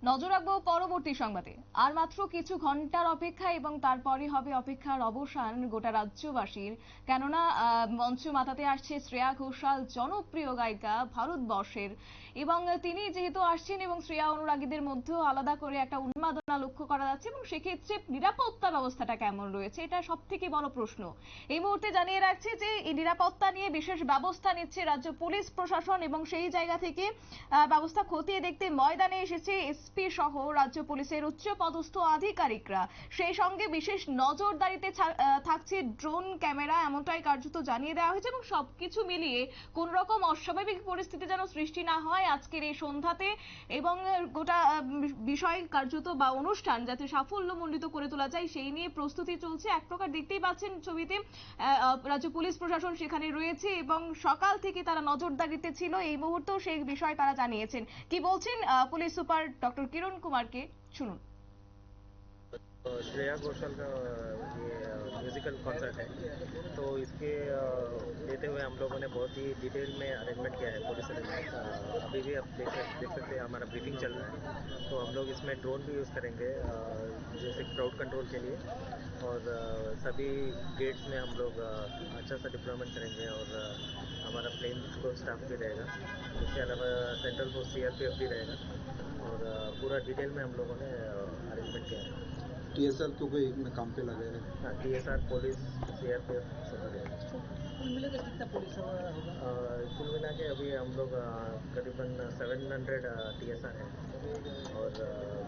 নজর রাখবো পরবর্তী সংবাদে। আর মাত্র কিছু ঘন্টার অপেক্ষা এবং তারপরে হবে অপেক্ষার অবসান গোটা রাজ্যবাসীর। কেননা মঞ্চ মাতাতে আসছে শ্রেয়া ঘোষাল, জনপ্রিয় গায়িকা ভারতবর্ষের, এবং তিনি যেহেতু আসছেন এবং শ্রেয়া অনুরাগীদের মধ্যেও আলাদা করে একটা উন্মাদনা লক্ষ্য করা যাচ্ছে, এবং সেক্ষেত্রে নিরাপত্তা ব্যবস্থাটা কেমন রয়েছে এটা সব থেকে বড় প্রশ্ন। এই মুহূর্তে জানিয়ে রাখছি যে এই নিরাপত্তা নিয়ে বিশেষ ব্যবস্থা নিচ্ছে রাজ্য পুলিশ প্রশাসন, এবং সেই জায়গা থেকে ব্যবস্থা খতিয়ে দেখতে ময়দানে এসেছে এসপি সহ রাজ্য পুলিশের উচ্চ পদস্থ আধিকারিকরা। সেই সঙ্গে বিশেষ নজরদারিতে থাকছে ড্রোন ক্যামেরা, এমনটাই কার্যত জানিয়ে দেওয়া হয়েছে। এবং সবকিছু মিলিয়ে কোন রকম অস্বাভাবিক পরিস্থিতি যেন সৃষ্টি না হয় আজকের এই সন্ধ্যাতে, এবং গোটা বিষয় কার্যত বা অনুষ্ঠান যাতে সাফল্যমণ্ডিত করে তোলা যায় সেই নিয়ে প্রস্তুতি চলছে। এক প্রকার দেখতেই পাচ্ছেন ছবিতে রাজ্য পুলিশ প্রশাসন সেখানে রয়েছে এবং সকাল থেকে তারা নজরদারিতে ছিল। এই মুহূর্তেও সেই বিষয় তারা জানিয়েছেন। কি বলছেন পুলিশ সুপার ডক্টর কিরণ কুমারকে, শুনুন। श्रेया घोषाल का ये म्यूजिकल कॉन्सर्ट है, तो इसके लेते हुए हम लोगों ने बहुत ही डिटेल में अरेंजमेंट किया है पुलिस अरेंजमेंट। अभी भी आप देख सकते हैं हमारा ब्रीफिंग चल रहा है, तो हम लोग इसमें ड्रोन भी यूज़ करेंगे जैसे क्राउड कंट्रोल के लिए, और सभी गेट्स में हम लोग अच्छा सा डिप्लॉयमेंट करेंगे, और हमारा प्लेन को स्टाफ भी रहेगा। इसके अलावा सेंट्रल फोर्स CRPF भी रहेगा, और पूरा डिटेल में हम लोगों ने अरेंजमेंट किया है। TSR तो कोई काम पे लगे हैं? हाँ, TSR, पुलिस, CRPF सब रहेगा। कुल मिला के कितना पुलिस होगा? कुल मिला के अभी हम लोग करीबन 700 TSR है, और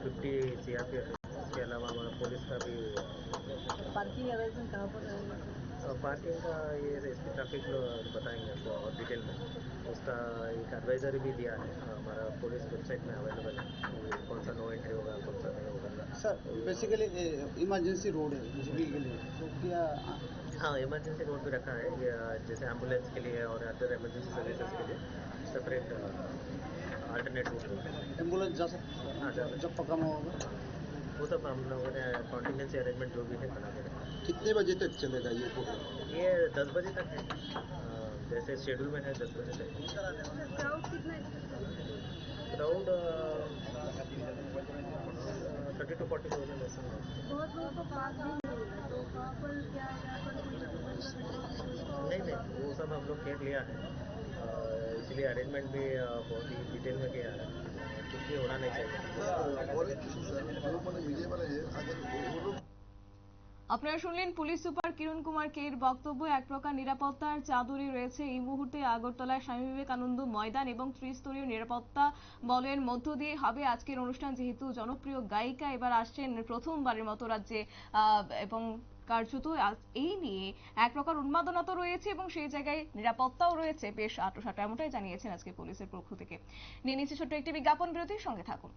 50 CRPF है। इसके अलावा हमारा पुलिस का भी पार्किंग अरेंजमेंट कहाँ पर रहेगा? पार्किंग का ये इसकी ट्रैफिक बताएंगे आपको और डिटेल में। उसका एक एडवाइजरी भी दिया है, हमारा पुलिस वेबसाइट में अवेलेबल है, कौन सा नो एंट्री होगा, कौन सा नहीं होगा। सर बेसिकली इमरजेंसी रोड है जीबी के लिए, तो क्या? हाँ, इमरजेंसी रोड भी रखा है, ये जैसे एम्बुलेंस के लिए और अदर इमरजेंसी सर्विसेज के लिए सेपरेट अल्टरनेट रूट होगा। एम्बुलेंस जा सकती है? हाँ, जा सकते। जब पकड़ा होगा वो सब हम लोगों ने कॉन्टीजेंसी अरेंजमेंट जो भी है बना के रखा है। कितने बजे तक चलेगा ये प्रोग्राम? ये 10 बजे तक है, जैसे शेड्यूल में है 10 बजे तक। क्राउड कितना? क्राउड 30 to 40,000 ऐसा है। बहुत लोगों को पास भी नहीं होगा, तो वहाँ पर क्या नहीं, वो सब हम लोग केयर लिया है, इसलिए अरेंजमेंट भी बहुत ही डिटेल में किया है, कुछ भी होना नहीं चाहिए। আপনারা শুনলেন পুলিশ সুপার কিরণ কুমারকে। এর বক্তব্য এক প্রকার নিরাপত্তার চাদরে রয়েছে এই মুহূর্তে আগরতলার স্বামী বিবেকানন্দ ময়দান, এবং ত্রিস্তরীয় নিরাপত্তা বলয়ের মধ্য দিয়ে হবে আজকের অনুষ্ঠান। যেহেতু জনপ্রিয় গায়িকা এবার আসছেন প্রথমবারের মতো রাজ্যে, এবং কার্যত এই নিয়ে এক প্রকার উন্মাদনা তো রয়েছে, এবং সেই জায়গায় নিরাপত্তাও রয়েছে বেশ আঁটোসাঁটো, এমনটাই জানিয়েছেন আজকে পুলিশের পক্ষ থেকে। নিয়ে নিচ্ছে ছোট্ট একটি বিজ্ঞাপন বিরতির সঙ্গে থাকুন।